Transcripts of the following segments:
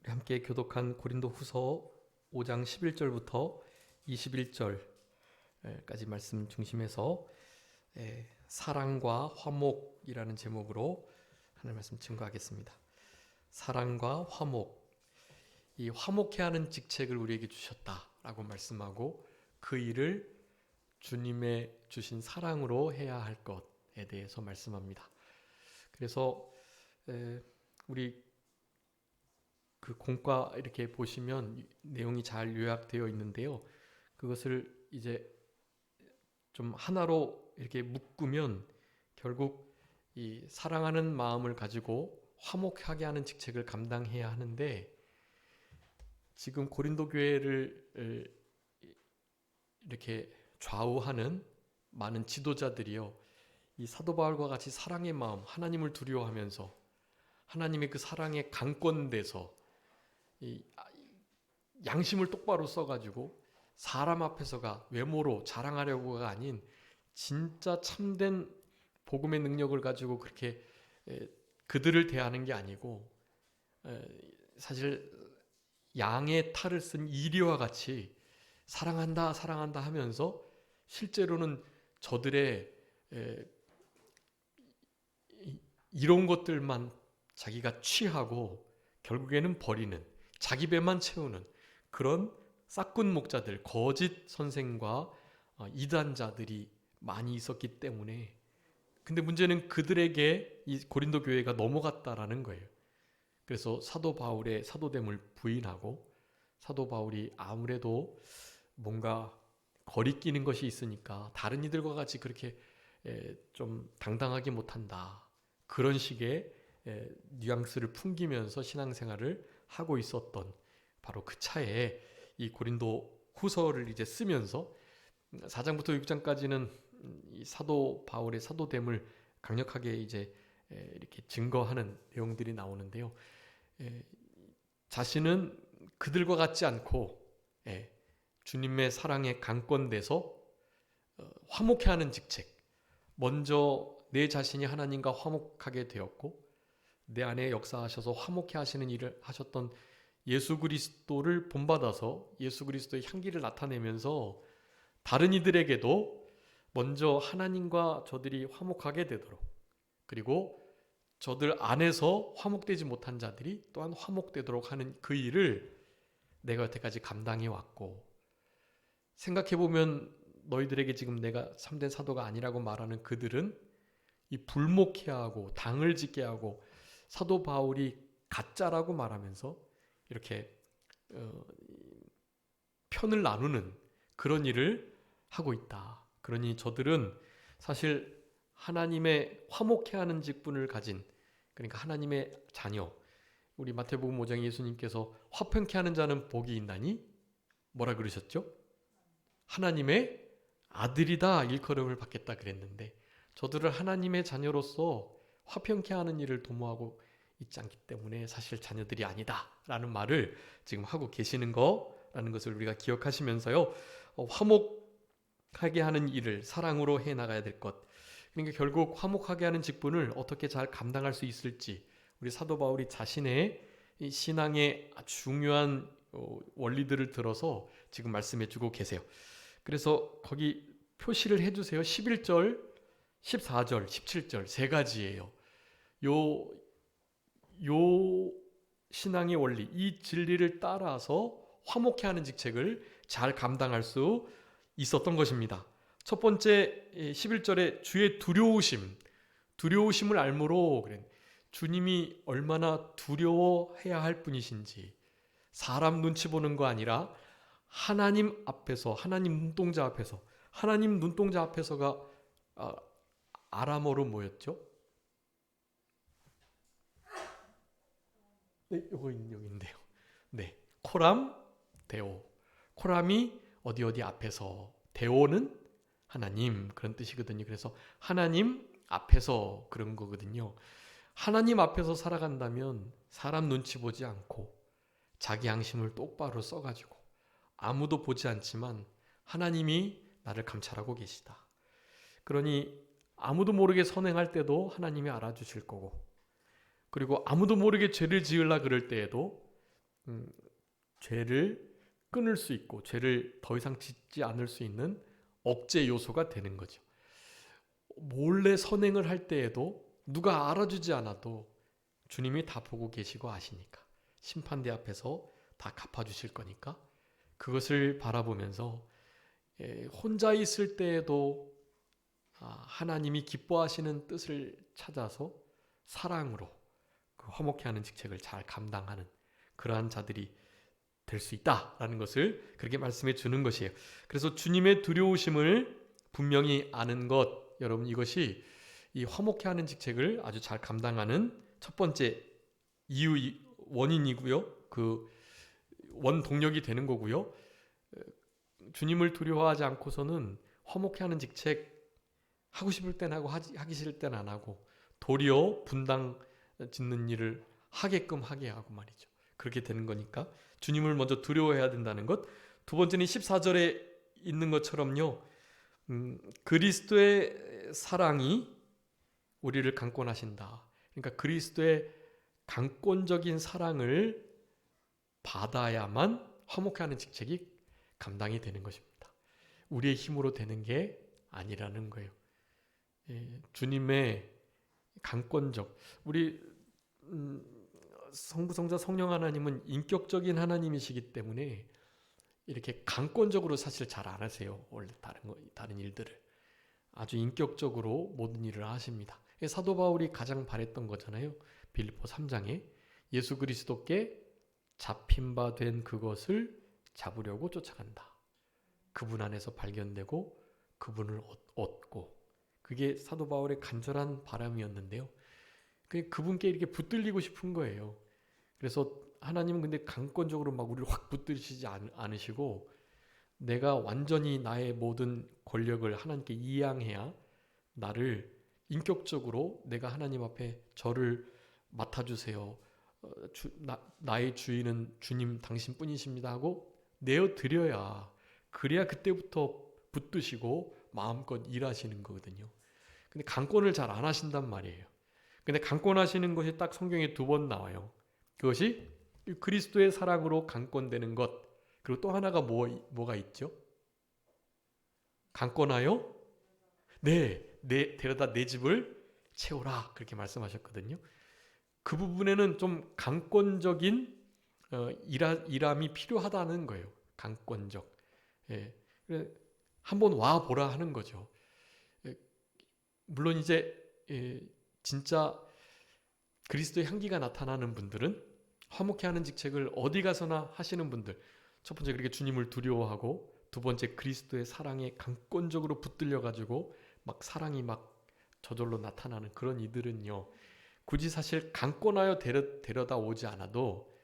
함께 교독한 고린도후서 5장 11절부터 21절까지 말씀 중심에서 사랑과 화목이라는 제목으로 하나님 말씀 증거하겠습니다. 사랑과 화목, 이 화목해 하는 직책을 우리에게 주셨다라고 말씀하고 그 일을 주님의 주신 사랑으로 해야 할 것에 대해서 말씀합니다. 그래서 우리 그 공과 이렇게 보시면 내용이 잘 요약되어 있는데요. 그것을 이제 좀 하나로 이렇게 묶으면 결국 이 사랑하는 마음을 가지고 화목하게 하는 직책을 감당해야 하는데, 지금 고린도 교회를 이렇게 좌우하는 많은 지도자들이요, 이 사도 바울과 같이 사랑의 마음, 하나님을 두려워하면서 하나님의 그 사랑에 강권돼서 이 양심을 똑바로 써가지고 사람 앞에서가 외모로 자랑하려고가 아닌 진짜 참된 복음의 능력을 가지고 그렇게 그들을 대하는 게 아니고, 사실 양의 탈을 쓴 이리와 같이 사랑한다 사랑한다 하면서 실제로는 저들의 이런 것들만 자기가 취하고 결국에는 버리는, 자기 배만 채우는 그런 싹군 목자들, 거짓 선생과 이단자들이 많이 있었기 때문에, 근데 문제는 그들에게 이 고린도 교회가 넘어갔다라는 거예요. 그래서 사도 바울의 사도됨을 부인하고, 사도 바울이 아무래도 뭔가 거리끼는 것이 있으니까 다른 이들과 같이 그렇게 좀 당당하게 못한다, 그런 식의 뉘앙스를 풍기면서 신앙생활을 하고 있었던 바로 그 차에 이 고린도 후서를 이제 쓰면서 4장부터 6장까지는 이 사도 바울의 사도됨을 강력하게 이제 이렇게 증거하는 내용들이 나오는데요. 자신은 그들과 같지 않고 주님의 사랑에 강권돼서 화목해하는 직책, 먼저 내 자신이 하나님과 화목하게 되었고 내 안에 역사하셔서 화목해 하시는 일을 하셨던 예수 그리스도를 본받아서 예수 그리스도의 향기를 나타내면서 다른 이들에게도 먼저 하나님과 저들이 화목하게 되도록, 그리고 저들 안에서 화목되지 못한 자들이 또한 화목되도록 하는 그 일을 내가 여태까지 감당해 왔고, 생각해보면 너희들에게 지금 내가 참된 사도가 아니라고 말하는 그들은 이 불목해 하고 당을 짓게 하고 사도 바울이 가짜라고 말하면서 이렇게 편을 나누는 그런 일을 하고 있다. 그러니 저들은 사실 하나님의 화목해하는 직분을 가진, 그러니까 하나님의 자녀, 우리 마태복음 5장에 예수님께서 화평케 하는 자는 복이 있나니 뭐라 그러셨죠? 하나님의 아들이다 일컬음을 받겠다 그랬는데, 저들을 하나님의 자녀로서 화평케 하는 일을 도모하고 있지 않기 때문에 사실 자녀들이 아니다 라는 말을 지금 하고 계시는 거라는 것을 우리가 기억하시면서요, 화목하게 하는 일을 사랑으로 해나가야 될 것, 그러니까 결국 화목하게 하는 직분을 어떻게 잘 감당할 수 있을지 우리 사도 바울이 자신의 신앙의 중요한 원리들을 들어서 지금 말씀해 주고 계세요. 그래서 거기 표시를 해주세요. 11절, 14절, 17절 세 가지예요. 요 신앙의 원리, 이 진리를 따라서 화목해하는 직책을 잘 감당할 수 있었던 것입니다. 첫 번째 11절에 주의 두려우심을 알므로 그래. 주님이 얼마나 두려워해야 할 분이신지, 사람 눈치 보는 거 아니라 하나님 앞에서, 하나님 눈동자 앞에서가 아람어로 뭐였죠? 네, 여기 있는데요. 네, 코람, 데오. 코람이 어디 앞에서, 데오는 하나님, 그런 뜻이거든요. 그래서 하나님 앞에서 그런 거거든요. 하나님 앞에서 살아간다면 사람 눈치 보지 않고 자기 양심을 똑바로 써가지고 아무도 보지 않지만 하나님이 나를 감찰하고 계시다. 그러니 아무도 모르게 선행할 때도 하나님이 알아주실 거고, 그리고 아무도 모르게 죄를 지으려 그럴 때에도 죄를 끊을 수 있고 죄를 더 이상 짓지 않을 수 있는 억제 요소가 되는 거죠. 몰래 선행을 할 때에도 누가 알아주지 않아도 주님이 다 보고 계시고 아시니까 심판대 앞에서 다 갚아주실 거니까 그것을 바라보면서 혼자 있을 때에도 하나님이 기뻐하시는 뜻을 찾아서 사랑으로 그 화목케 하는 직책을 잘 감당하는 그러한 자들이 될 수 있다라는 것을 그렇게 말씀해 주는 것이에요. 그래서 주님의 두려우심을 분명히 아는 것, 여러분 이것이 이 화목케 하는 직책을 아주 잘 감당하는 첫 번째 원인이고요. 그 원동력이 되는 거고요. 주님을 두려워하지 않고서는 화목케 하는 직책 하고 싶을 땐 하고 하기 싫을 땐 안 하고 도리어 분당 짓는 일을 하게끔 하게 하고 말이죠. 그렇게 되는 거니까 주님을 먼저 두려워해야 된다는 것. 두 번째는 14절에 있는 것처럼요. 그리스도의 사랑이 우리를 강권하신다. 그러니까 그리스도의 강권적인 사랑을 받아야만 화목케 하는 직책이 감당이 되는 것입니다. 우리의 힘으로 되는 게 아니라는 거예요. 주님의 강권적, 우리 성부, 성자, 성령 하나님은 인격적인 하나님이시기 때문에 이렇게 강권적으로 사실 잘 안 하세요. 원래 다른 일들을 아주 인격적으로 모든 일을 하십니다. 사도 바울이 가장 바랬던 거잖아요. 빌립보 3장에 예수 그리스도께 잡힌 바 된 그것을 잡으려고 쫓아간다. 그분 안에서 발견되고 그분을 얻고, 그게 사도 바울의 간절한 바람이었는데요. 그분께 이렇게 붙들리고 싶은 거예요. 그래서 하나님은 근데 강권적으로 막 우리를 확 붙들시지 않으시고, 내가 완전히 나의 모든 권력을 하나님께 이양해야 나를 인격적으로 내가 하나님 앞에 저를 맡아주세요. 나의 주인은 주님 당신뿐이십니다 하고 내어드려야, 그래야 그때부터 붙드시고 마음껏 일하시는 거거든요. 근데 강권을 잘 안 하신단 말이에요. 근데 강권하시는 것이 딱 성경에 2번 나와요. 그것이 그리스도의 사랑으로 강권되는 것. 그리고 또 하나가 뭐가 있죠? 강권하여 데려다 내 집을 채우라, 그렇게 말씀하셨거든요. 그 부분에는 좀 강권적인 일함이 필요하다는 거예요. 강권적. 한번 와보라 하는 거죠. 물론 이제 진짜 그리스도의 향기가 나타나는 분들은 화목케 하는 직책을 어디 가서나 하시는 분들, 첫 번째 그렇게 주님을 두려워하고, 두 번째 그리스도의 사랑에 강권적으로 붙들려가지고 막 사랑이 막 저절로 나타나는 그런 이들은요, 굳이 사실 강권하여 데려다 오지 않아도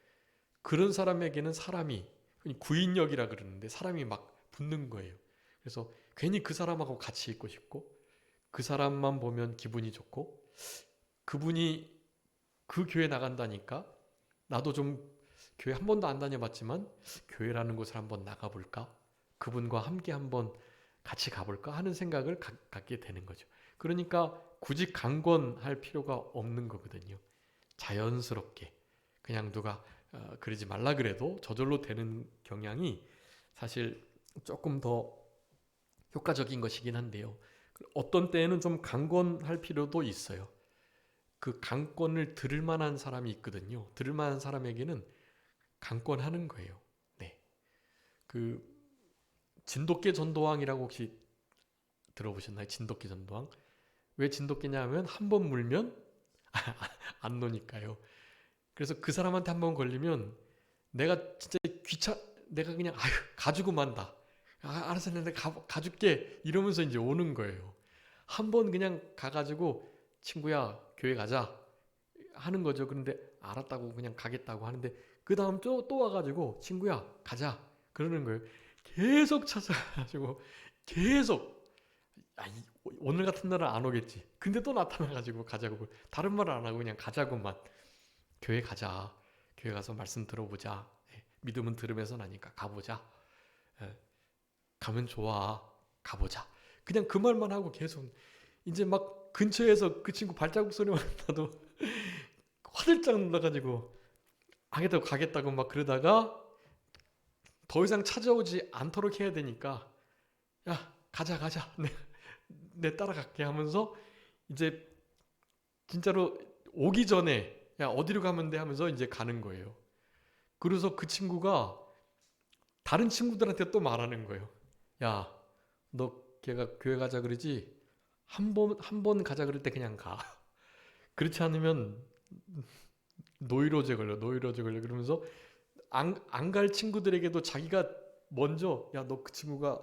그런 사람에게는 사람이, 구인력이라 그러는데 사람이 막 붙는 거예요. 그래서 괜히 그 사람하고 같이 있고 싶고, 그 사람만 보면 기분이 좋고, 그분이 그 교회 나간다니까 나도 좀 교회 한 번도 안 다녀봤지만 교회라는 곳을 한번 나가볼까? 그분과 함께 한번 같이 가볼까? 하는 생각을 갖게 되는 거죠. 그러니까 굳이 강권할 필요가 없는 거거든요. 자연스럽게 그냥 누가 그러지 말라 그래도 저절로 되는 경향이 사실 조금 더 효과적인 것이긴 한데요. 어떤 때에는 좀 강권할 필요도 있어요. 그 강권을 들을 만한 사람이 있거든요. 들을 만한 사람에게는 강권하는 거예요. 네. 그 진돗개 전도왕이라고 혹시 들어보셨나요? 진돗개 전도왕. 왜 진돗개냐면 한 번 물면 안 노니까요. 그래서 그 사람한테 한 번 걸리면 내가 진짜 내가 그냥 가지고 만다. 알았어, 내가 가줄게 이러면서 이제 오는 거예요. 한 번 그냥 가가지고 친구야 교회 가자 하는 거죠. 그런데 알았다고 그냥 가겠다고 하는데 그 다음 또 와가지고 친구야 가자 그러는 거예요. 계속 찾아가지고 계속 오늘 같은 날은 안 오겠지. 근데 또 나타나가지고 가자고, 다른 말을 안 하고 그냥 가자고만. 교회 가자. 교회 가서 말씀 들어보자. 믿음은 들으면서 나니까 가보자. 가면 좋아. 가보자. 그냥 그 말만 하고 계속 이제 막 근처에서 그 친구 발자국 소리만 나도 화들짝 놀라가지고 가겠다고 막 그러다가 더 이상 찾아오지 않도록 해야 되니까 야 가자 가자 내 따라갈게 하면서 이제 진짜로 오기 전에 야 어디로 가면 돼 하면서 이제 가는 거예요. 그래서 그 친구가 다른 친구들한테 또 말하는 거예요. 야 너 걔가 교회 가자 그러지? 한 번 가자 그럴 때 그냥 가. 그렇지 않으면 노이로제 걸려 그러면서 안 갈 친구들에게도 자기가 먼저 야 너 그 친구가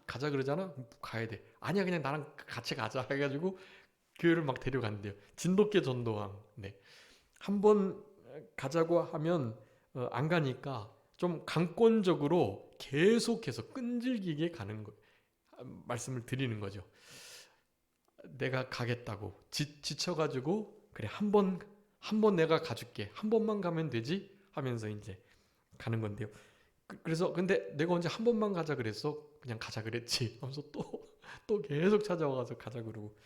가자 그러잖아? 가야 돼. 아니야 그냥 나랑 같이 가자 해가지고 교회를 막 데려간대요. 진돗개 전도왕. 네. 한 번 가자고 하면 안 가니까 좀 강권적으로 계속해서 끈질기게 가는 거 말씀을 드리는 거죠. 내가 가겠다고 지쳐가지고 그래 한 번 내가 가줄게 한 번만 가면 되지 하면서 이제 가는 건데요. 그래서 근데 내가 언제 한 번만 가자 그랬어? 그냥 가자 그랬지 하면서 또 계속 찾아와서 가자 그러고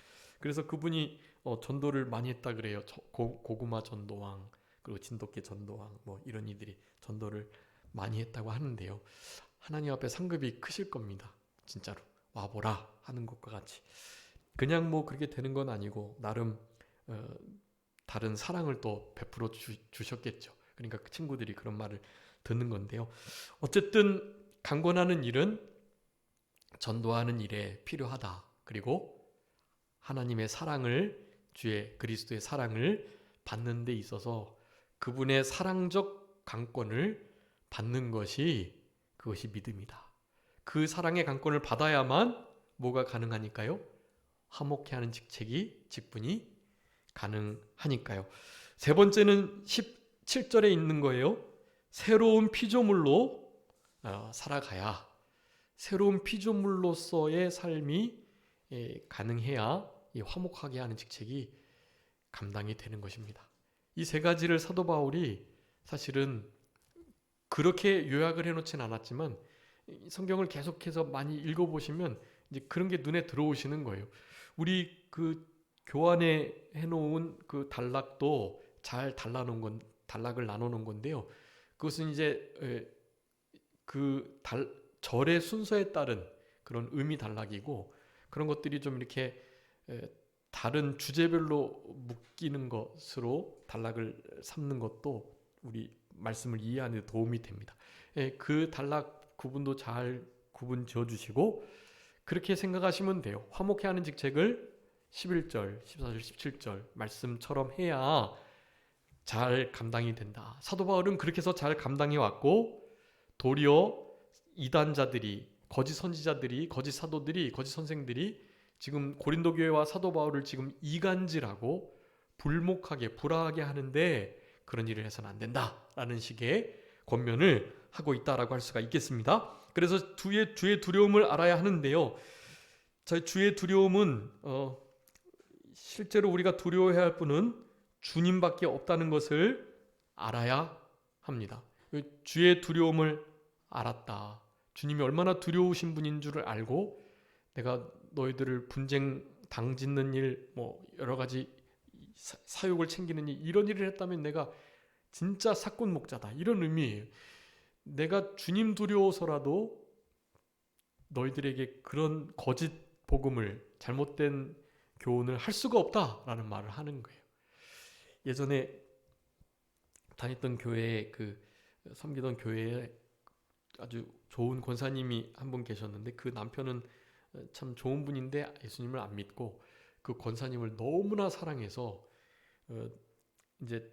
그래서 그분이 전도를 많이 했다 그래요. 고구마 전도왕 그리고 진돗개 전도왕 뭐 이런 이들이 전도를 많이 했다고 하는데요. 하나님 앞에 상급이 크실 겁니다. 진짜로 와보라 하는 것과 같이 그냥 뭐 그렇게 되는 건 아니고 나름 다른 사랑을 또 베풀어 주셨겠죠. 그러니까 그 친구들이 그런 말을 듣는 건데요. 어쨌든 강권하는 일은 전도하는 일에 필요하다. 그리고 하나님의 사랑을 주의 그리스도의 사랑을 받는 데 있어서 그분의 사랑적 강권을 받는 것이 그것이 믿음이다. 그 사랑의 강권을 받아야만 뭐가 가능하니까요? 화목케 하는 직분이 가능하니까요. 세 번째는 17절에 있는 거예요. 새로운 피조물로 살아가야 새로운 피조물로서의 삶이 가능해야 이 화목하게 하는 직책이 감당이 되는 것입니다. 이 세 가지를 사도 바울이 사실은 그렇게 요약을 해놓진 않았지만 성경을 계속해서 많이 읽어보시면 이제 그런 게 눈에 들어오시는 거예요. 우리 그 교환에 해놓은 그 단락도 잘 단락을 나눠놓은 건데요. 그것은 이제 그 절의 순서에 따른 그런 의미 단락이고 그런 것들이 좀 이렇게 다른 주제별로 묶이는 것으로 단락을 삼는 것도 우리 말씀을 이해하는 데 도움이 됩니다. 그 단락 구분도 잘 구분 지어주시고 그렇게 생각하시면 돼요. 화목해 하는 직책을 11절, 14절, 17절 말씀처럼 해야 잘 감당이 된다. 사도 바울은 그렇게 해서 잘 감당해 왔고 도리어 이단자들이 거짓 선지자들이 거짓 사도들이 거짓 선생들이 지금 고린도 교회와 사도 바울을 지금 이간질하고 불목하게 불화하게 하는데 그런 일을 해서는 안 된다라는 식의 권면을 하고 있다라고 할 수가 있겠습니다. 그래서 주의 두려움을 알아야 하는데요. 주의 두려움은 실제로 우리가 두려워해야 할 분은 주님밖에 없다는 것을 알아야 합니다. 주의 두려움을 알았다. 주님이 얼마나 두려우신 분인 줄을 알고 내가 너희들을 분쟁 당짓는 일, 뭐 여러 가지 사욕을 챙기는 일 이런 일을 했다면 내가 진짜 사건 목자다 이런 의미예요. 내가 주님 두려워서라도 너희들에게 그런 거짓 복음을 잘못된 교훈을 할 수가 없다라는 말을 하는 거예요. 예전에 다녔던 교회에 섬기던 교회에 아주 좋은 권사님이 한 분 계셨는데 그 남편은 참 좋은 분인데 예수님을 안 믿고 그 권사님을 너무나 사랑해서 이제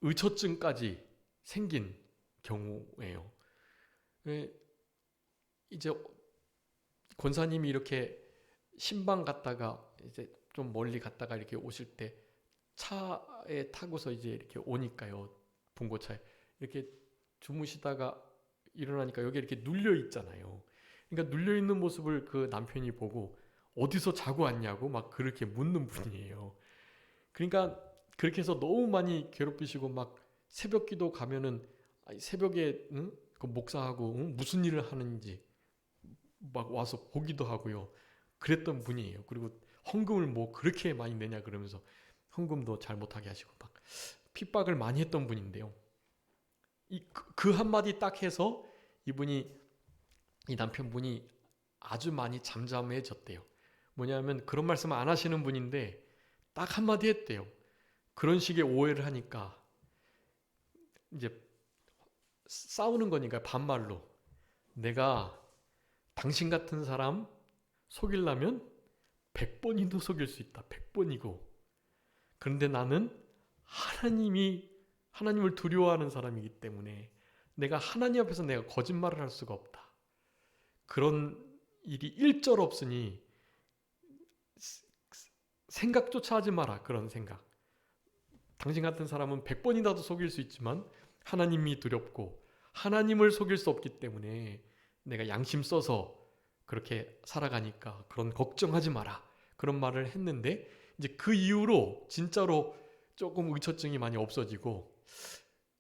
의처증까지 생긴 경우예요. 이제 권사님이 이렇게 신방 갔다가 이제 좀 멀리 갔다가 이렇게 오실 때 차에 타고서 이제 이렇게 오니까요. 봉고차에 이렇게 주무시다가 일어나니까 여기 이렇게 눌려 있잖아요. 그러니까 눌려 있는 모습을 그 남편이 보고 어디서 자고 왔냐고 막 그렇게 묻는 분이에요. 그러니까 그렇게 해서 너무 많이 괴롭히시고 막 새벽기도 가면은 새벽에 그 목사하고 무슨 일을 하는지 막 와서 보기도 하고요. 그랬던 분이에요. 그리고 헌금을 뭐 그렇게 많이 내냐 그러면서 헌금도 잘 못하게 하시고 막 핍박을 많이 했던 분인데요. 그 한마디 딱 해서 이 남편분이 아주 많이 잠잠해졌대요. 뭐냐면 그런 말씀 안 하시는 분인데 딱 한마디 했대요. 그런 식의 오해를 하니까 이제 싸우는 거니까 반말로 내가 당신 같은 사람 속이려면 100번이도 속일 수 있다. 100번이고. 그런데 나는 하나님을 두려워하는 사람이기 때문에 내가 하나님 앞에서 내가 거짓말을 할 수가 없다. 그런 일이 일절 없으니 생각조차 하지 마라. 그런 생각. 당신 같은 사람은 100번이라도 속일 수 있지만 하나님이 두렵고 하나님을 속일 수 없기 때문에 내가 양심 써서 그렇게 살아가니까 그런 걱정하지 마라. 그런 말을 했는데 이제 그 이후로 진짜로 조금 의처증이 많이 없어지고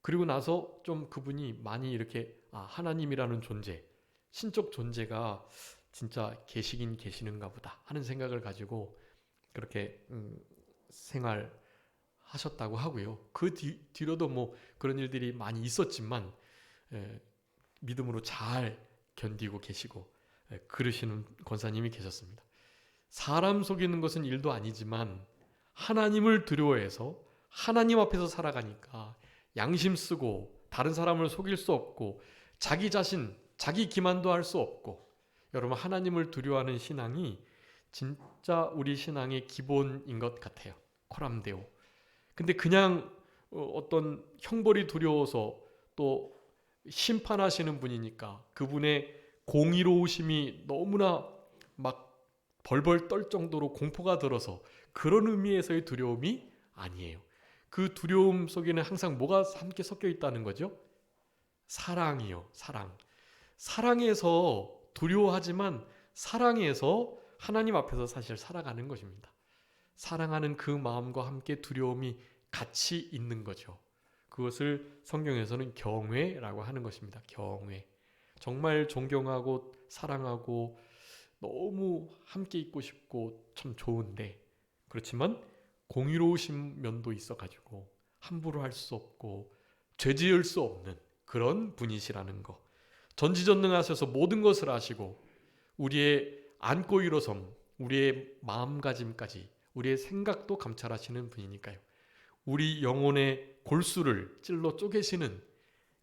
그리고 나서 좀 그분이 많이 이렇게 하나님이라는 존재, 신적 존재가 진짜 계시긴 계시는가 보다 하는 생각을 가지고 그렇게 생활하셨다고 하고요. 그 뒤로도 뭐 그런 일들이 많이 있었지만 믿음으로 잘 견디고 계시고 그러시는 권사님이 계셨습니다. 사람 속이는 것은 일도 아니지만 하나님을 두려워해서 하나님 앞에서 살아가니까 양심 쓰고 다른 사람을 속일 수 없고 자기 자신, 자기 기만도 할 수 없고 여러분 하나님을 두려워하는 신앙이 진짜 우리 신앙의 기본인 것 같아요. 코람데오. 근데 그냥 어떤 형벌이 두려워서 또 심판하시는 분이니까 그분의 공의로우심이 너무나 막 벌벌 떨 정도로 공포가 들어서 그런 의미에서의 두려움이 아니에요. 그 두려움 속에는 항상 뭐가 함께 섞여 있다는 거죠? 사랑이요. 사랑. 사랑해서 두려워하지만 사랑해서 하나님 앞에서 사실 살아가는 것입니다. 사랑하는 그 마음과 함께 두려움이 같이 있는 거죠. 그것을 성경에서는 경외라고 하는 것입니다. 경외. 정말 존경하고 사랑하고 너무 함께 있고 싶고 참 좋은데 그렇지만 공의로우신 면도 있어가지고 함부로 할 수 없고 죄 지을 수 없는 그런 분이시라는 거. 전지전능하셔서 모든 것을 아시고 우리의 안고 일어섬, 우리의 마음가짐까지 우리의 생각도 감찰하시는 분이니까요. 우리 영혼의 골수를 찔러 쪼개시는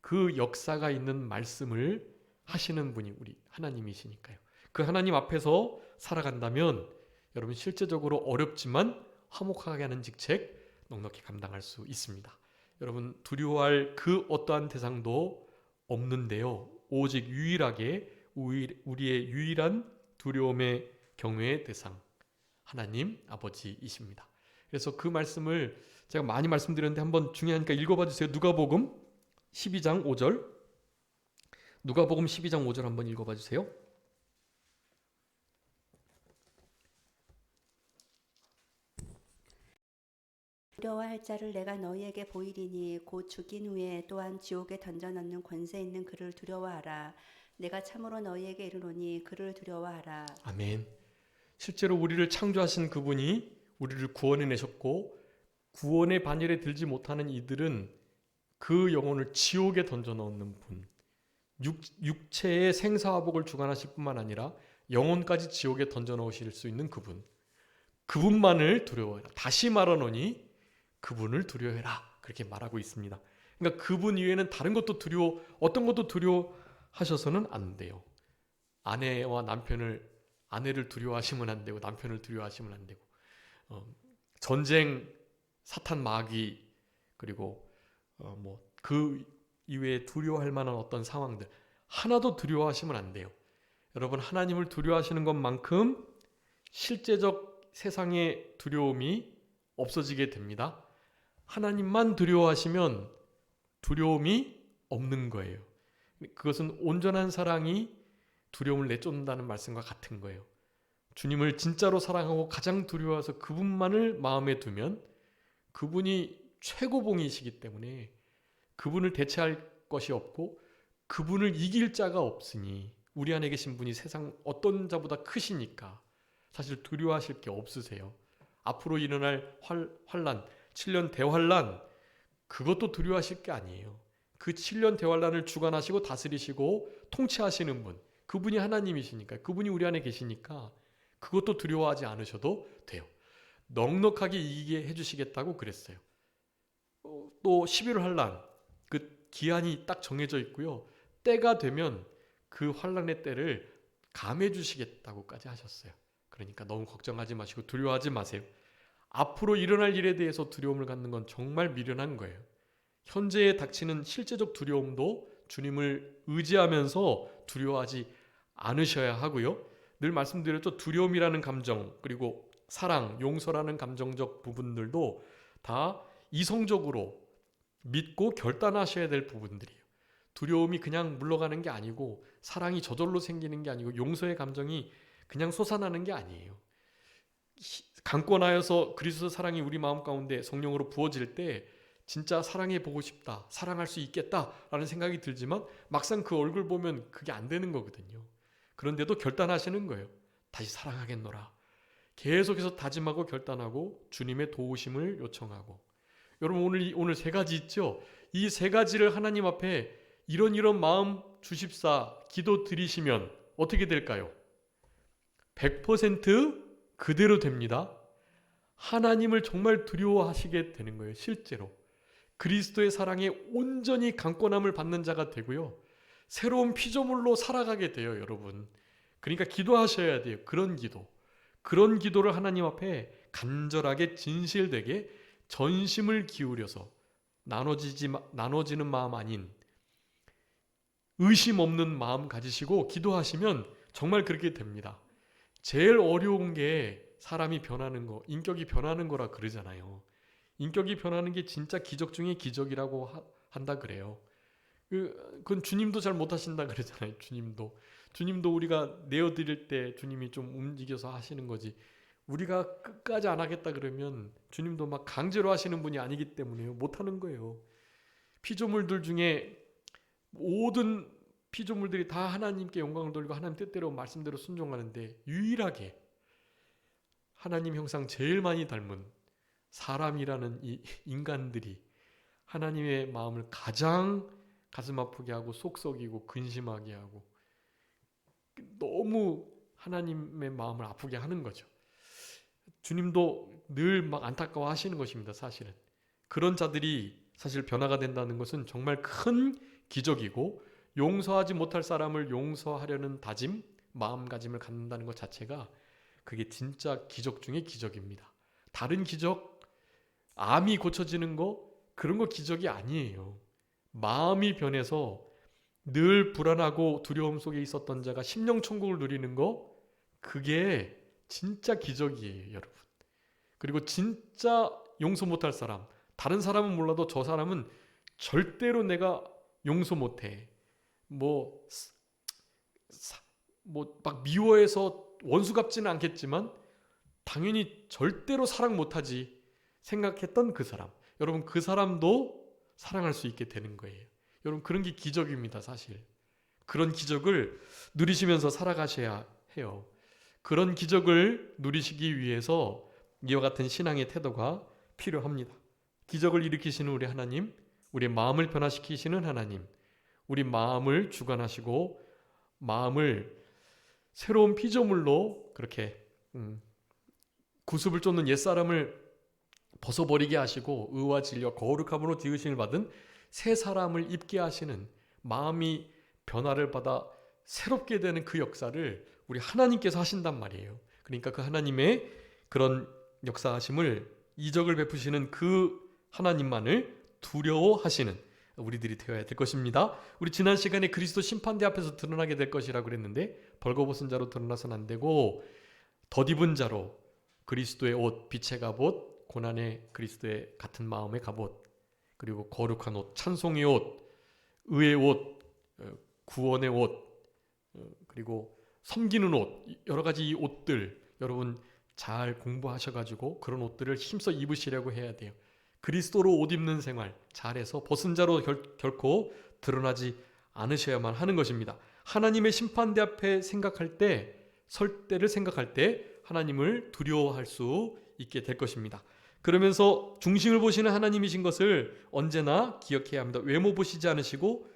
그 역사가 있는 말씀을 하시는 분이 우리 하나님이시니까요. 그 하나님 앞에서 살아간다면 여러분 실제적으로 어렵지만 화목하게 하는 직책 넉넉히 감당할 수 있습니다. 여러분 두려워할 그 어떠한 대상도 없는데요. 오직 유일하게 우리의 유일한 두려움의 경외의 대상 하나님 아버지이십니다. 그래서 그 말씀을 제가 많이 말씀드렸는데 한번 중요하니까 읽어봐 주세요. 누가복음 12장 5절 누가복음 12장 5절 한번 읽어봐 주세요. 두려워할 자를 내가 너희에게 보이리니 곧 죽인 후에 또한 지옥에 던져 넣는 권세 있는 그를 두려워하라. 내가 참으로 너희에게 이르노니 그를 두려워하라. 아멘. 실제로 우리를 창조하신 그분이 우리를 구원해 내셨고 구원의 반열에 들지 못하는 이들은 그 영혼을 지옥에 던져 넣는 분. 육체의 생사화복을 주관하실 뿐만 아니라 영혼까지 지옥에 던져 넣으실 수 있는 그분. 그분만을 두려워해라. 다시 말하노니 그분을 두려워해라. 그렇게 말하고 있습니다. 그러니까 그분 이외에는 다른 것도 어떤 것도 두려워하셔서는 안 돼요. 아내를 두려워하시면 안 되고 남편을 두려워하시면 안 되고 전쟁, 사탄 마귀 그리고 그 이외에 두려워할 만한 어떤 상황들 하나도 두려워하시면 안 돼요. 여러분 하나님을 두려워하시는 것만큼 실제적 세상의 두려움이 없어지게 됩니다. 하나님만 두려워하시면 두려움이 없는 거예요. 그것은 온전한 사랑이 두려움을 내쫓는다는 말씀과 같은 거예요. 주님을 진짜로 사랑하고 가장 두려워해서 그분만을 마음에 두면 그분이 최고봉이시기 때문에 그분을 대체할 것이 없고 그분을 이길 자가 없으니 우리 안에 계신 분이 세상 어떤 자보다 크시니까 사실 두려워하실 게 없으세요. 앞으로 일어날 환란, 7년 대환란 그것도 두려워하실 게 아니에요. 그 7년 대환란을 주관하시고 다스리시고 통치하시는 분, 그분이 하나님이시니까, 그분이 우리 안에 계시니까 그것도 두려워하지 않으셔도 돼요. 넉넉하게 이기게 해주시겠다고 그랬어요. 또 11월 환란, 그 기한이 딱 정해져 있고요. 때가 되면 그 환란의 때를 감해 주시겠다고까지 하셨어요. 그러니까 너무 걱정하지 마시고 두려워하지 마세요. 앞으로 일어날 일에 대해서 두려움을 갖는 건 정말 미련한 거예요. 현재에 닥치는 실제적 두려움도 주님을 의지하면서 두려워하지 않으셔야 하고요. 늘 말씀드렸죠. 두려움이라는 감정, 그리고 사랑, 용서라는 감정적 부분들도 다 이성적으로 믿고 결단하셔야 될 부분들이에요. 두려움이 그냥 물러가는 게 아니고, 사랑이 저절로 생기는 게 아니고, 용서의 감정이 그냥 솟아나는 게 아니에요. 강권하여서 그리스도 사랑이 우리 마음 가운데 성령으로 부어질 때 진짜 사랑해 보고 싶다, 사랑할 수 있겠다라는 생각이 들지만 막상 그 얼굴 보면 그게 안 되는 거거든요. 그런데도 결단하시는 거예요. 다시 사랑하겠노라. 계속해서 다짐하고 결단하고 주님의 도우심을 요청하고. 여러분, 오늘 세 가지 있죠? 이 세 가지를 하나님 앞에 이런 마음 주십사 기도 드리시면 어떻게 될까요? 100% 그대로 됩니다. 하나님을 정말 두려워하시게 되는 거예요. 실제로 그리스도의 사랑에 온전히 강권함을 받는 자가 되고요. 새로운 피조물로 살아가게 돼요, 여러분. 그러니까 기도하셔야 돼요. 그런 기도를 하나님 앞에 간절하게 진실되게 전심을 기울여서 나눠지는 마음 아닌 의심 없는 마음 가지시고 기도하시면 정말 그렇게 됩니다. 제일 어려운 게 사람이 변하는 거, 인격이 변하는 거라 그러잖아요. 인격이 변하는 게 진짜 기적 중에 기적이라고 한다 그래요. 그건 주님도 잘 못하신다 그러잖아요. 주님도 우리가 내어드릴 때 주님이 좀 움직여서 하시는 거지, 우리가 끝까지 안 하겠다 그러면 주님도 막 강제로 하시는 분이 아니기 때문에 못하는 거예요. 피조물들 중에 모든 피조물들이 다 하나님께 영광을 돌리고 하나님 뜻대로 말씀대로 순종하는데 유일하게 하나님 형상 제일 많이 닮은 사람이라는 이 인간들이 하나님의 마음을 가장 가슴 아프게 하고 속썩이고 근심하게 하고 너무 하나님의 마음을 아프게 하는 거죠. 주님도 늘 막 안타까워 하시는 것입니다. 사실은 그런 자들이 사실 변화가 된다는 것은 정말 큰 기적이고, 용서하지 못할 사람을 용서하려는 다짐, 마음가짐을 갖는다는 것 자체가 그게 진짜 기적 중에 기적입니다. 다른 기적, 암이 고쳐지는 거, 그런 거 기적이 아니에요. 마음이 변해서 늘 불안하고 두려움 속에 있었던 자가 심령천국을 누리는 거, 그게 진짜 기적이에요, 여러분. 그리고 진짜 용서 못할 사람, 다른 사람은 몰라도 저 사람은 절대로 내가 용서 못해, 뭐 막 미워해서 원수 갚지는 않겠지만 당연히 절대로 사랑 못하지 생각했던 그 사람, 여러분 그 사람도 사랑할 수 있게 되는 거예요. 여러분 그런 게 기적입니다. 사실 그런 기적을 누리시면서 살아가셔야 해요. 그런 기적을 누리시기 위해서 이와 같은 신앙의 태도가 필요합니다. 기적을 일으키시는 우리 하나님, 우리의 마음을 변화시키시는 하나님, 우리 마음을 주관하시고 마음을 새로운 피조물로 그렇게 구습을 쫓는 옛사람을 벗어버리게 하시고 의와 진리와 거룩함으로 지으심을 받은 새 사람을 입게 하시는, 마음이 변화를 받아 새롭게 되는 그 역사를 우리 하나님께서 하신단 말이에요. 그러니까 그 하나님의 그런 역사하심을, 이적을 베푸시는 그 하나님만을 두려워하시는 우리들이 되어야 될 것입니다. 우리 지난 시간에 그리스도 심판대 앞에서 드러나게 될 것이라고 그랬는데, 벌거벗은 자로 드러나서는 안 되고 덧입은 자로 그리스도의 옷, 빛의 갑옷, 고난의 그리스도의 같은 마음의 갑옷, 그리고 거룩한 옷, 찬송의 옷, 의의 옷, 구원의 옷, 그리고 섬기는 옷, 여러 가지 이 옷들 여러분 잘 공부하셔가지고 그런 옷들을 힘써 입으시려고 해야 돼요. 그리스도로 옷 입는 생활 잘해서 벗은 자로 결코 드러나지 않으셔야만 하는 것입니다. 하나님의 심판대 앞에 설 때를 생각할 때 하나님을 두려워할 수 있게 될 것입니다. 그러면서 중심을 보시는 하나님이신 것을 언제나 기억해야 합니다. 외모 보시지 않으시고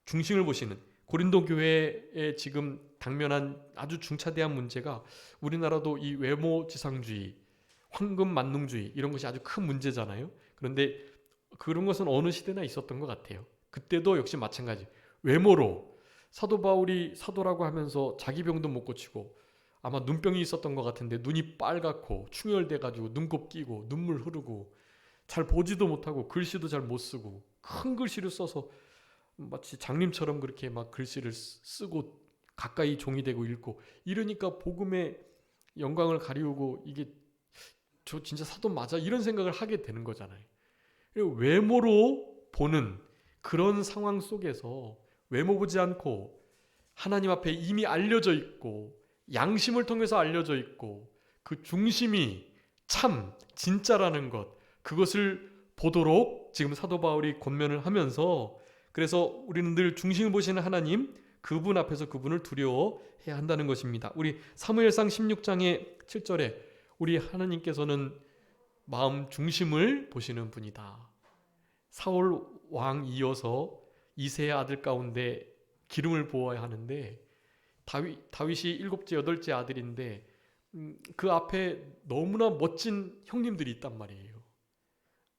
중심을 보시는, 고린도 교회에 지금 당면한 아주 중차대한 문제가, 우리나라도 이 외모 지상주의, 황금 만능주의 이런 것이 아주 큰 문제잖아요. 그런데 그런 것은 어느 시대나 있었던 것 같아요. 그때도 역시 마찬가지. 외모로 사도 바울이 사도라고 하면서 자기 병도 못 고치고, 아마 눈병이 있었던 것 같은데 눈이 빨갛고 충혈돼가지고 눈곱 끼고 눈물 흐르고 잘 보지도 못하고 글씨도 잘 못 쓰고 큰 글씨를 써서 마치 장님처럼 그렇게 막 글씨를 쓰고 가까이 종이 대고 읽고 이러니까 복음의 영광을 가리우고, 이게 저 진짜 사도 맞아? 이런 생각을 하게 되는 거잖아요. 외모로 보는 그런 상황 속에서 외모 보지 않고 하나님 앞에 이미 알려져 있고 양심을 통해서 알려져 있고 그 중심이 참 진짜라는 것, 그것을 보도록 지금 사도 바울이 권면을 하면서, 그래서 우리는 늘 중심을 보시는 하나님, 그분 앞에서 그분을 두려워해야 한다는 것입니다. 우리 사무엘상 16장의 7절에 우리 하나님께서는 마음 중심을 보시는 분이다. 사울 왕 이어서 이새의 아들 가운데 기름을 부어야 하는데, 다윗이 일곱째 여덟째 아들인데 그 앞에 너무나 멋진 형님들이 있단 말이에요.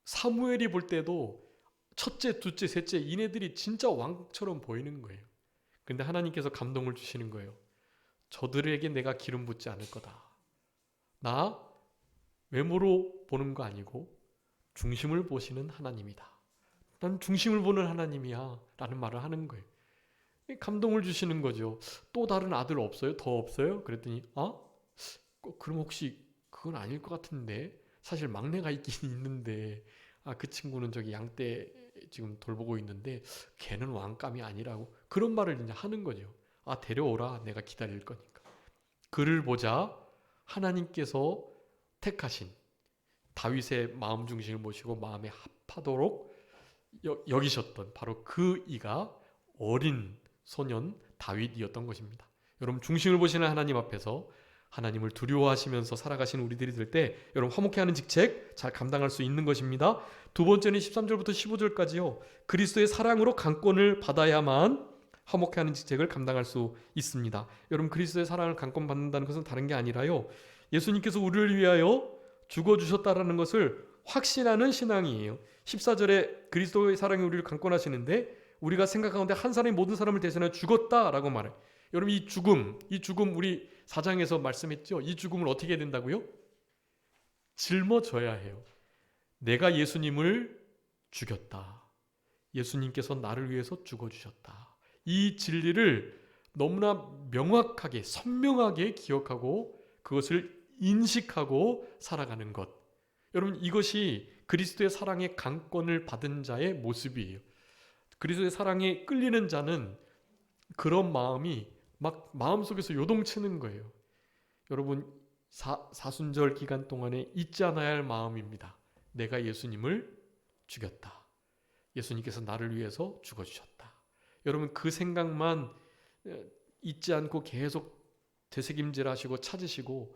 사무엘이 볼 때도 첫째, 둘째, 셋째 이네들이 진짜 왕처럼 보이는 거예요. 근데 하나님께서 감동을 주시는 거예요. 저들에게 내가 기름 붓지 않을 거다. 나 외모로 보는 거 아니고 중심을 보시는 하나님이다. 난 중심을 보는 하나님이야 라는 말을 하는 거예요. 감동을 주시는 거죠. 또 다른 아들 없어요? 더 없어요? 그랬더니 그럼 혹시 그건 아닐 것 같은데, 사실 막내가 있긴 있는데 그 친구는 저기 양떼 지금 돌보고 있는데 걔는 왕감이 아니라고, 그런 말을 이제 하는 거죠. 데려오라, 내가 기다릴 거니까. 그를 보자 하나님께서 택하신 다윗의 마음 중심을 보시고 마음에 합하도록 여기셨던 바로 그 이가 어린 소년 다윗이었던 것입니다. 여러분, 중심을 보시는 하나님 앞에서 하나님을 두려워하시면서 살아가시는 우리들이 될 때 여러분 화목해하는 직책 잘 감당할 수 있는 것입니다. 두 번째는 13절부터 15절까지요. 그리스도의 사랑으로 강권을 받아야만 화목해하는 직책을 감당할 수 있습니다. 여러분, 그리스도의 사랑을 강권받는다는 것은 다른 게 아니라요, 예수님께서 우리를 위하여 죽어주셨다라는 것을 확신하는 신앙이에요. 14절에 그리스도의 사랑이 우리를 강권하시는데 우리가 생각하는데 한 사람이 모든 사람을 대신하여 죽었다라고 말해요. 여러분, 이 죽음 우리 4장에서 말씀했죠. 이 죽음을 어떻게 해야 된다고요? 짊어져야 해요. 내가 예수님을 죽였다. 예수님께서 나를 위해서 죽어주셨다. 이 진리를 너무나 명확하게 선명하게 기억하고 그것을 인식하고 살아가는 것. 여러분, 이것이 그리스도의 사랑의 강권을 받은 자의 모습이에요. 그리스도의 사랑에 끌리는 자는 그런 마음이 막 마음속에서 요동치는 거예요. 여러분, 사순절 기간 동안에 잊지 않아야 할 마음입니다. 내가 예수님을 죽였다. 예수님께서 나를 위해서 죽어주셨다. 여러분, 그 생각만 잊지 않고 계속 되새김질하시고 찾으시고,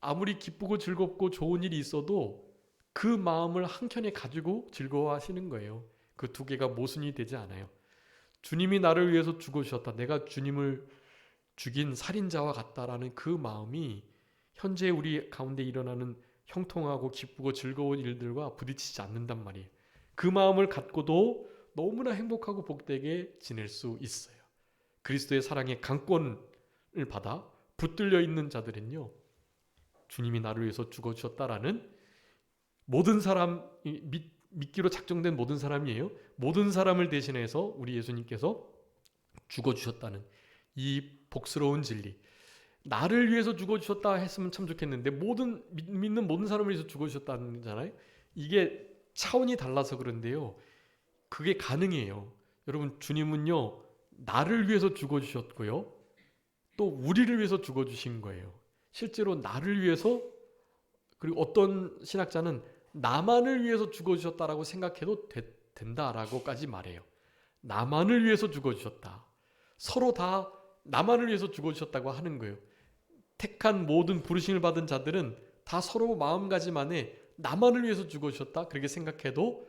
아무리 기쁘고 즐겁고 좋은 일이 있어도 그 마음을 한켠에 가지고 즐거워하시는 거예요. 그 두 개가 모순이 되지 않아요. 주님이 나를 위해서 죽어주셨다. 내가 주님을 죽인 살인자와 같다라는 그 마음이 현재 우리 가운데 일어나는 형통하고 기쁘고 즐거운 일들과 부딪히지 않는단 말이에요. 그 마음을 갖고도 너무나 행복하고 복되게 지낼 수 있어요. 그리스도의 사랑의 강권을 받아 붙들려 있는 자들은요, 주님이 나를 위해서 죽어주셨다라는 모든 사람, 믿기로 작정된 모든 사람이에요. 모든 사람을 대신해서 우리 예수님께서 죽어주셨다는 이 복스러운 진리. 나를 위해서 죽어주셨다 했으면 참 좋겠는데 믿는 모든 사람을 위해서 죽어주셨다는 거잖아요. 이게 차원이 달라서 그런데요, 그게 가능해요. 여러분, 주님은요 나를 위해서 죽어주셨고요, 또 우리를 위해서 죽어주신 거예요. 실제로 나를 위해서, 그리고 어떤 신학자는 나만을 위해서 죽어주셨다라고 생각해도 된다라고까지 말해요. 나만을 위해서 죽어주셨다. 서로 다 나만을 위해서 죽어주셨다고 하는 거예요. 택한 모든 부르심을 받은 자들은 다 서로 마음가짐 안에 나만을 위해서 죽어주셨다 그렇게 생각해도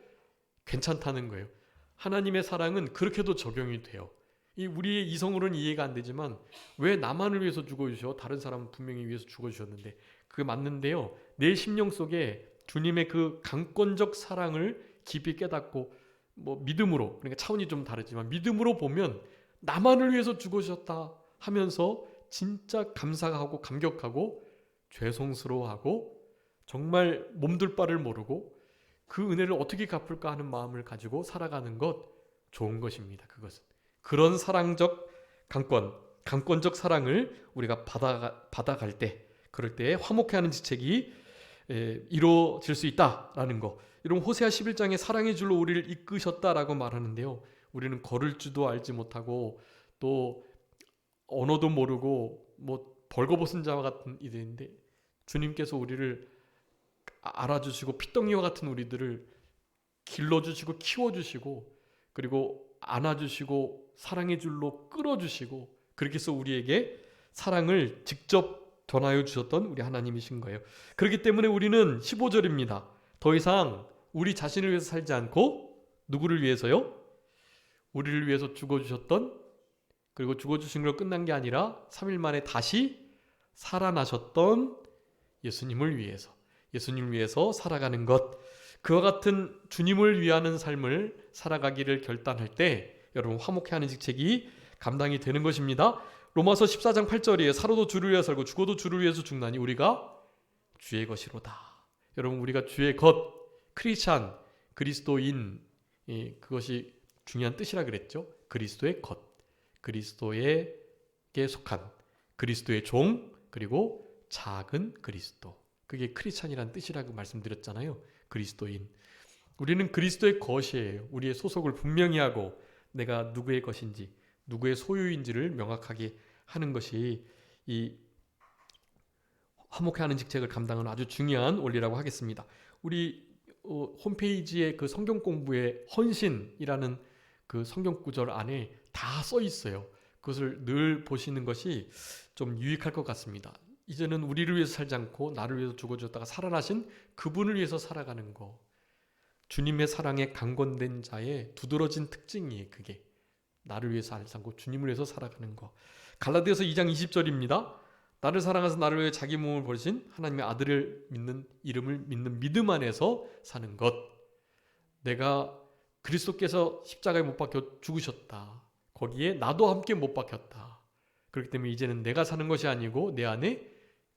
괜찮다는 거예요. 하나님의 사랑은 그렇게도 적용이 돼요. 이 우리의 이성으로는 이해가 안 되지만 왜 나만을 위해서 죽어주셔? 다른 사람은 분명히 위해서 죽어주셨는데 그게 맞는데요. 내 심령 속에 주님의 그 강권적 사랑을 깊이 깨닫고 믿음으로, 그러니까 차원이 좀 다르지만 믿음으로 보면 나만을 위해서 죽으셨다 하면서 진짜 감사하고 감격하고 죄송스러워하고 정말 몸둘 바를 모르고 그 은혜를 어떻게 갚을까 하는 마음을 가지고 살아가는 것 좋은 것입니다. 그것은 그런 사랑적 강권적 사랑을 우리가 받아갈 때, 그럴 때 화목해하는 지책이 이루어질 수 있다라는 거. 이런 호세아 11장에 사랑의 줄로 우리를 이끄셨다라고 말하는데요. 우리는 걸을 줄도 알지 못하고 또 언어도 모르고 벌거벗은 자와 같은 이들인데 주님께서 우리를 알아주시고 피덩이와 같은 우리들을 길러주시고 키워주시고 그리고 안아주시고 사랑의 줄로 끌어주시고 그렇게 해서 우리에게 사랑을 직접 전하여 주셨던 우리 하나님이신 거예요. 그렇기 때문에 우리는 15절입니다. 더 이상 우리 자신을 위해서 살지 않고 누구를 위해서요? 우리를 위해서 죽어주셨던, 그리고 죽어주신 걸 끝난 게 아니라 3일 만에 다시 살아나셨던 예수님을 위해서 살아가는 것, 그와 같은 주님을 위하는 삶을 살아가기를 결단할 때 여러분 화목해하는 직책이 감당이 되는 것입니다. 로마서 14장 8절이에요. 살아도 주를 위하여 살고 죽어도 주를 위해서 죽나니 우리가 주의 것이로다. 여러분 우리가 주의 것, 크리스찬, 그리스도인, 그것이 중요한 뜻이라 그랬죠. 그리스도의 것, 그리스도에게 속한 그리스도의 종, 그리고 작은 그리스도, 그게 크리스찬이라는 뜻이라고 말씀드렸잖아요. 그리스도인, 우리는 그리스도의 것이에요. 우리의 소속을 분명히 하고 내가 누구의 것인지 누구의 소유인지를 명확하게 하는 것이 이 화목해하는 직책을 감당하는 아주 중요한 원리라고 하겠습니다. 우리 홈페이지에 그 성경 공부의 헌신이라는 그 성경 구절 안에 다 써 있어요. 그것을 늘 보시는 것이 좀 유익할 것 같습니다. 이제는 우리를 위해서 살지 않고 나를 위해서 죽어주었다가 살아나신 그분을 위해서 살아가는 거, 주님의 사랑에 강권된 자의 두드러진 특징이에요. 그게 나를 위해서 살지 않고 주님을 위해서 살아가는 거. 갈라디아서 2장 20절입니다. 나를 사랑하사 나를 위해 자기 몸을 버리신 하나님의 아들을 믿는, 이름을 믿는 믿음 안에서 사는 것. 내가 그리스도께서 십자가에 못 박혀 죽으셨다. 거기에 나도 함께 못 박혔다. 그렇기 때문에 이제는 내가 사는 것이 아니고 내 안에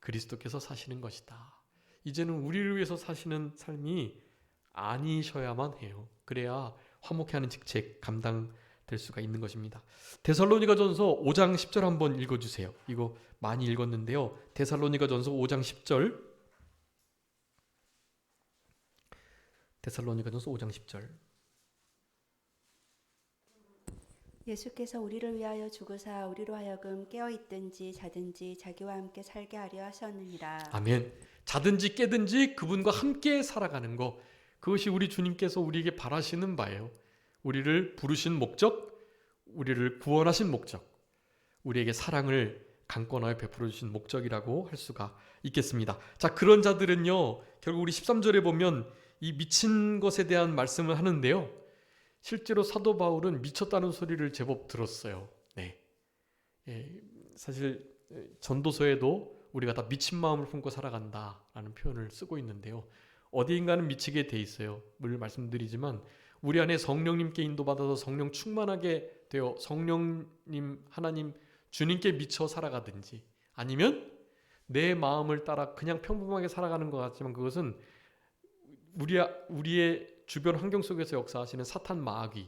그리스도께서 사시는 것이다. 이제는 우리를 위해서 사시는 삶이 아니셔야만 해요. 그래야 화목해하는 직책 감당될 수가 있는 것입니다. 데살로니가전서 5장 10절 한번 읽어주세요. 이거 많이 읽었는데요. 데살로니가전서 5장 10절. 데살로니가전서 5장 10절. 예수께서 우리를 위하여 죽으사 우리로 하여금 깨어 있든지 자든지 자기와 함께 살게 하려 하셨느니라. 아멘. 자든지 깨든지 그분과 함께 살아가는 거, 그것이 우리 주님께서 우리에게 바라시는 바예요. 우리를 부르신 목적, 우리를 구원하신 목적, 우리에게 사랑을 강권하여 베풀어 주신 목적이라고 할 수가 있겠습니다. 자, 그런 자들은요, 결국 우리 13절에 보면 이 미친 것에 대한 말씀을 하는데요. 실제로 사도 바울은 미쳤다는 소리를 제법 들었어요. 네. 사실 전도서에도 우리가 다 미친 마음을 품고 살아간다라는 표현을 쓰고 있는데요. 어디인가는 미치게 돼 있어요. 늘 말씀드리지만 우리 안에 성령님께 인도받아서 성령 충만하게 되어 성령님, 하나님, 주님께 미쳐 살아가든지 아니면 내 마음을 따라 그냥 평범하게 살아가는 것 같지만 그것은 우리의 주변 환경 속에서 역사하시는 사탄 마귀,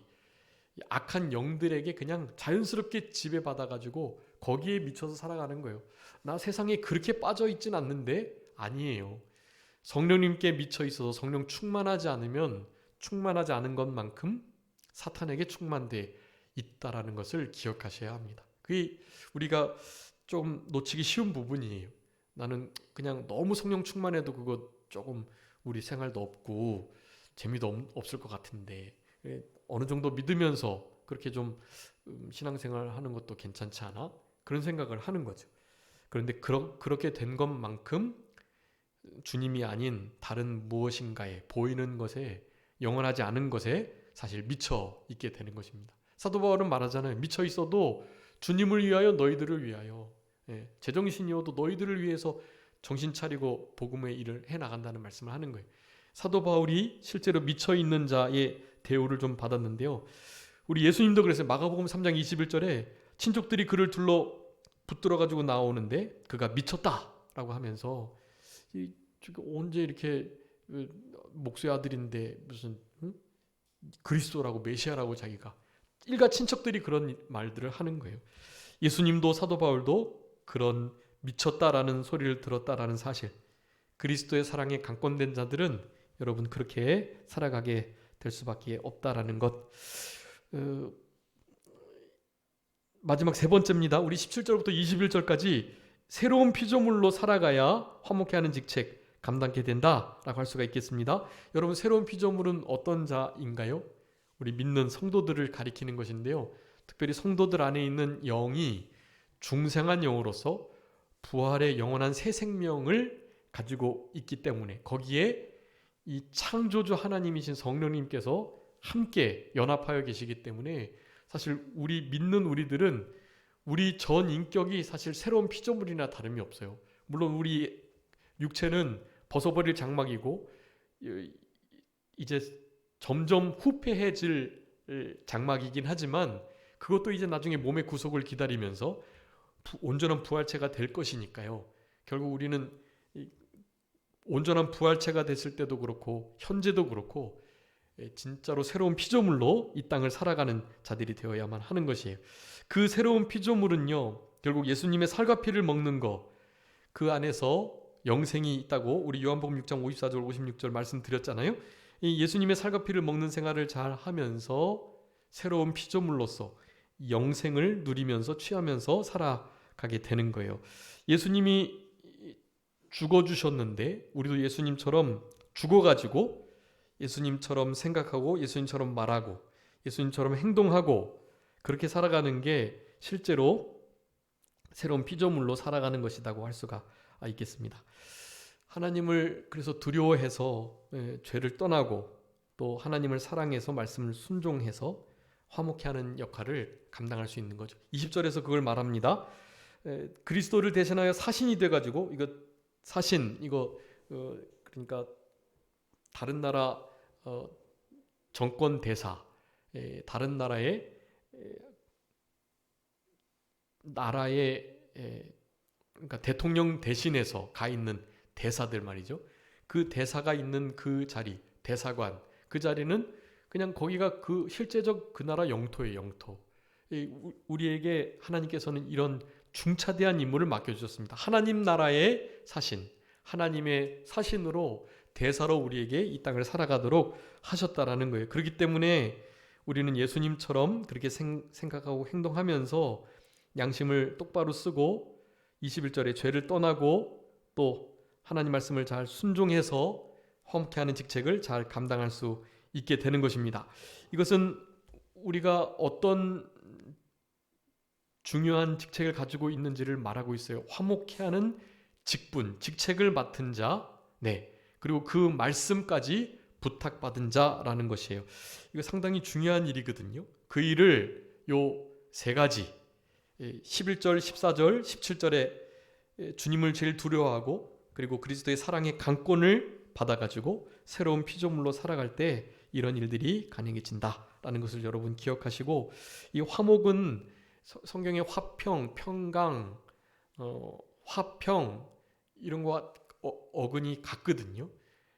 악한 영들에게 그냥 자연스럽게 지배받아가지고 거기에 미쳐서 살아가는 거예요. 나 세상에 그렇게 빠져 있진 않는데 아니에요. 성령님께 미쳐 있어서 성령 충만하지 않으면 충만하지 않은 것만큼 사탄에게 충만돼 있다라는 것을 기억하셔야 합니다. 그게 우리가 좀 놓치기 쉬운 부분이에요. 나는 그냥 너무 성령 충만해도 그거 조금 우리 생활도 없고 재미도 없을 것 같은데 어느 정도 믿으면서 그렇게 좀 신앙생활 하는 것도 괜찮지 않아? 그런 생각을 하는 거죠. 그런데 그렇게 된 것만큼 주님이 아닌 다른 무엇인가에, 보이는 것에, 영원하지 않은 것에 사실 미쳐 있게 되는 것입니다. 사도 바울은 말하잖아요. 미쳐 있어도 주님을 위하여, 너희들을 위하여, 제정신이어도 너희들을 위해서 정신 차리고 복음의 일을 해나간다는 말씀을 하는 거예요. 사도 바울이 실제로 미쳐 있는 자의 대우를 좀 받았는데요. 우리 예수님도 그랬어요. 마가복음 3장 21절에 친족들이 그를 둘러 붙들어 가지고 나오는데 그가 미쳤다라고 하면서 언제 이렇게 목수의 아들인데 무슨 그리스도라고 메시아라고 자기가, 일가 친척들이 그런 말들을 하는 거예요. 예수님도 사도 바울도 그런 미쳤다라는 소리를 들었다라는 사실, 그리스도의 사랑에 강권된 자들은 여러분 그렇게 살아가게 될 수밖에 없다라는 것. 마지막 세 번째입니다. 우리 17절부터 21절까지 새로운 피조물로 살아가야 화목해 하는 직책 감당하게 된다라고 할 수가 있겠습니다. 여러분, 새로운 피조물은 어떤 자인가요? 우리 믿는 성도들을 가리키는 것인데요. 특별히 성도들 안에 있는 영이 중생한 영으로서 부활의 영원한 새 생명을 가지고 있기 때문에 거기에 이 창조주 하나님이신 성령님께서 함께 연합하여 계시기 때문에 사실 우리 믿는 우리들은 우리 전 인격이 사실 새로운 피조물이나 다름이 없어요. 물론 우리 육체는 벗어버릴 장막이고 이제 점점 후패해질 장막이긴 하지만 그것도 이제 나중에 몸의 구속을 기다리면서 온전한 부활체가 될 것이니까요. 결국 우리는 온전한 부활체가 됐을 때도 그렇고 현재도 그렇고 진짜로 새로운 피조물로 이 땅을 살아가는 자들이 되어야만 하는 것이에요. 그 새로운 피조물은요, 결국 예수님의 살과 피를 먹는 것, 그 안에서 영생이 있다고 우리 요한복음 6장 54절 56절 말씀드렸잖아요. 이 예수님의 살과 피를 먹는 생활을 잘 하면서 새로운 피조물로서 영생을 누리면서 취하면서 살아가게 되는 거예요. 예수님이 죽어주셨는데 우리도 예수님처럼 죽어가지고 예수님처럼 생각하고 예수님처럼 말하고 예수님처럼 행동하고 그렇게 살아가는 게 실제로 새로운 피조물로 살아가는 것이라고 할 수가 있겠습니다. 하나님을 그래서 두려워해서 죄를 떠나고 또 하나님을 사랑해서 말씀을 순종해서 화목해 하는 역할을 감당할 수 있는 거죠. 20절에서 그걸 말합니다. 그리스도를 대신하여 사신이 돼가지고 이거 그러니까 다른 나라 정권 대사, 다른 나라의 그러니까 대통령 대신해서 가 있는 대사들 말이죠. 그 대사가 있는 그 자리, 대사관, 그 자리는 그냥 거기가 그 실제적 그 나라 영토예요, 영토. 우리에게 하나님께서는 이런 중차대한 임무를 맡겨주셨습니다. 하나님 나라의 사신, 하나님의 사신으로 대사로 우리에게 이 땅을 살아가도록 하셨다라는 거예요. 그렇기 때문에 우리는 예수님처럼 그렇게 생각하고 행동하면서 양심을 똑바로 쓰고 21절에 죄를 떠나고 또 하나님 말씀을 잘 순종해서 화목해 하는 직책을 잘 감당할 수 있게 되는 것입니다. 이것은 우리가 어떤 중요한 직책을 가지고 있는지를 말하고 있어요. 화목해 하는 직분, 직책을 맡은 자, 그리고 그 말씀까지 부탁받은 자라는 것이에요. 이거 상당히 중요한 일이거든요. 그 일을 요 세 가지 11절, 14절, 17절에 주님을 제일 두려워하고 그리고 그리스도의 사랑의 강권을 받아가지고 새로운 피조물로 살아갈 때 이런 일들이 가능해진다라는 것을 여러분 기억하시고, 이 화목은 성경의 화평, 평강, 화평 이런 거와 어근이 같거든요.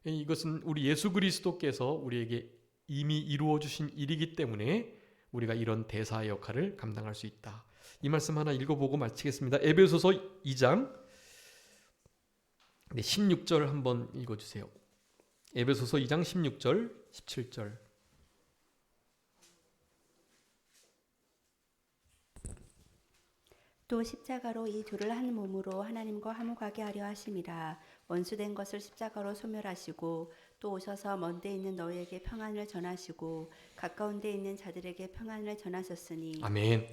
이것은 우리 예수 그리스도께서 우리에게 이미 이루어 주신 일이기 때문에 우리가 이런 대사의 역할을 감당할 수 있다. 이 말씀 하나 읽어보고 마치겠습니다. 에베소서 2장 16절 한번 읽어주세요. 에베소서 2장 16절 17절. 또 십자가로 이 둘을 한 몸으로 하나님과 화목하게 하려 하심이라. 원수된 것을 십자가로 소멸하시고 또 오셔서 먼 데 있는 너희에게 평안을 전하시고 가까운 데 있는 자들에게 평안을 전하셨으니. 아멘.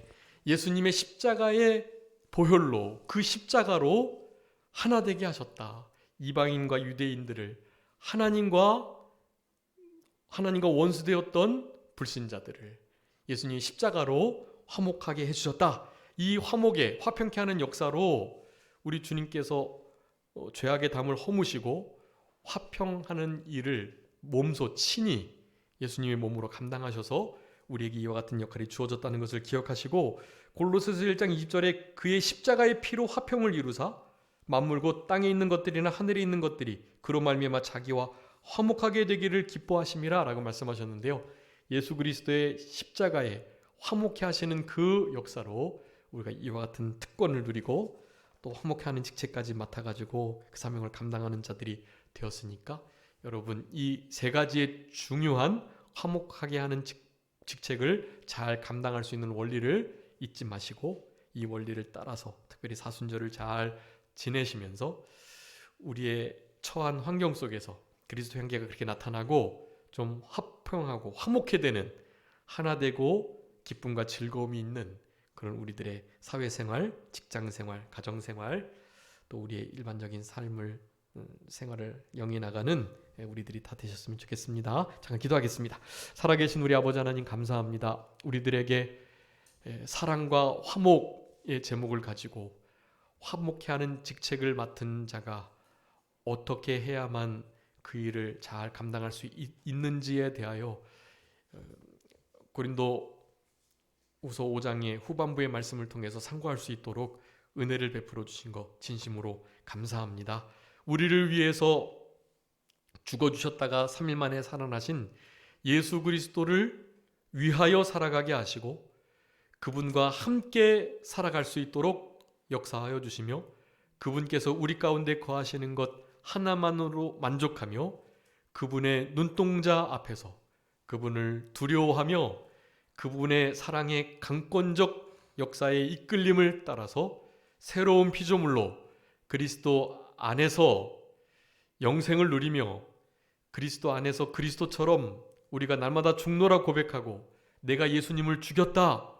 예수님의 십자가의 보혈로 그 십자가로 하나 되게 하셨다. 이방인과 유대인들을 하나님과 원수되었던 불신자들을 예수님이 십자가로 화목하게 해주셨다. 이 화목에 화평케 하는 역사로 우리 주님께서 죄악의 담을 허무시고 화평하는 일을 몸소 친히 예수님의 몸으로 감당하셔서 우리에게 이와 같은 역할이 주어졌다는 것을 기억하시고, 골로새서 1장 20절에 그의 십자가의 피로 화평을 이루사 만물 곧 땅에 있는 것들이나 하늘에 있는 것들이 그로 말미암아 자기와 화목하게 되기를 기뻐하심이라 라고 말씀하셨는데요. 예수 그리스도의 십자가에 화목케 하시는 그 역사로 우리가 이와 같은 특권을 누리고 또 화목케 하는 직책까지 맡아가지고 그 사명을 감당하는 자들이 되었으니까, 여러분 이 세 가지의 중요한 화목하게 하는 직책을 잘 감당할 수 있는 원리를 잊지 마시고 이 원리를 따라서 특별히 사순절을 잘 지내시면서 우리의 처한 환경 속에서 그리스도 형제가 그렇게 나타나고 좀 화평하고 화목해 되는, 하나 되고 기쁨과 즐거움이 있는 그런 우리들의 사회생활, 직장생활, 가정생활, 또 우리의 일반적인 생활을 영위나가는 우리들이 다 되셨으면 좋겠습니다. 잠깐 기도하겠습니다. 살아계신 우리 아버지 하나님 감사합니다. 우리들에게 사랑과 화목의 제목을 가지고 화목케 하는 직책을 맡은 자가 어떻게 해야만 그 일을 잘 감당할 수 있는지에 대하여 고린도후서 5장의 후반부의 말씀을 통해서 상고할 수 있도록 은혜를 베풀어 주신 것 진심으로 감사합니다. 우리를 위해서 죽어주셨다가 3일 만에 살아나신 예수 그리스도를 위하여 살아가게 하시고 그분과 함께 살아갈 수 있도록 역사하여 주시며, 그분께서 우리 가운데 거하시는 것 하나만으로 만족하며 그분의 눈동자 앞에서 그분을 두려워하며 그분의 사랑의 강권적 역사의 이끌림을 따라서 새로운 피조물로 그리스도 안에서 영생을 누리며 그리스도 안에서 그리스도처럼 우리가 날마다 죽노라 고백하고 내가 예수님을 죽였다,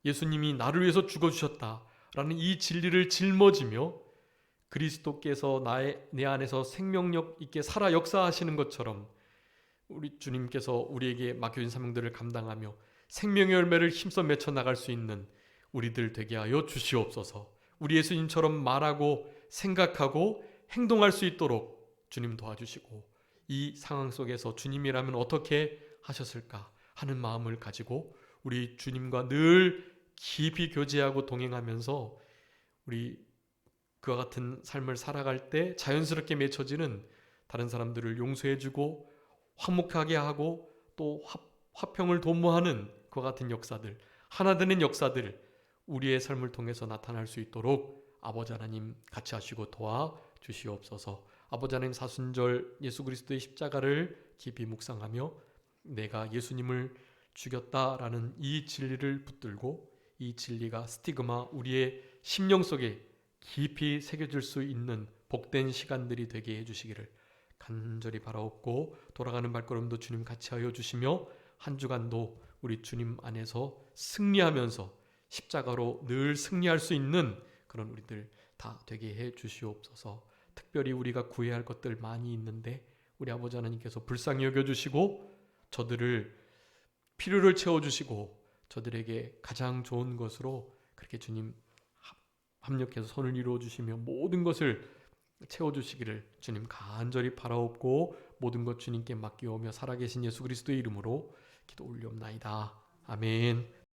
예수님이 나를 위해서 죽어주셨다 라는 이 진리를 짊어지며 그리스도께서 내 안에서 생명력 있게 살아 역사하시는 것처럼 우리 주님께서 우리에게 맡겨진 사명들을 감당하며 생명의 열매를 힘써 맺혀 나갈 수 있는 우리들 되게 하여 주시옵소서. 우리 예수님처럼 말하고 생각하고 행동할 수 있도록 주님 도와주시고, 이 상황 속에서 주님이라면 어떻게 하셨을까 하는 마음을 가지고 우리 주님과 늘 깊이 교제하고 동행하면서 우리 그와 같은 삶을 살아갈 때 자연스럽게 맺혀지는 다른 사람들을 용서해주고 화목하게 하고 또 화평을 도모하는 그와 같은 역사들, 하나 되는 역사들 우리의 삶을 통해서 나타날 수 있도록 아버지 하나님 같이 하시고 도와주시옵소서. 아버지 하나님, 사순절 예수 그리스도의 십자가를 깊이 묵상하며 내가 예수님을 죽였다라는 이 진리를 붙들고 이 진리가 스티그마 우리의 심령 속에 깊이 새겨질 수 있는 복된 시간들이 되게 해주시기를 간절히 바라옵고, 돌아가는 발걸음도 주님 같이 하여 주시며 한 주간도 우리 주님 안에서 승리하면서 십자가로 늘 승리할 수 있는 그런 우리들 다 되게 해 주시옵소서. 특별히 우리가 구해야 할 것들 많이 있는데 우리 아버지 하나님께서 불쌍히 여겨주시고 저들을 필요를 채워주시고 저들에게 가장 좋은 것으로 그렇게 주님 합력해서 선을 이루어 주시며 모든 것을 채워주시기를 주님 간절히 바라옵고 모든 것 주님께 맡기오며 살아계신 예수 그리스도의 이름으로 기도 올리옵나이다. 아멘.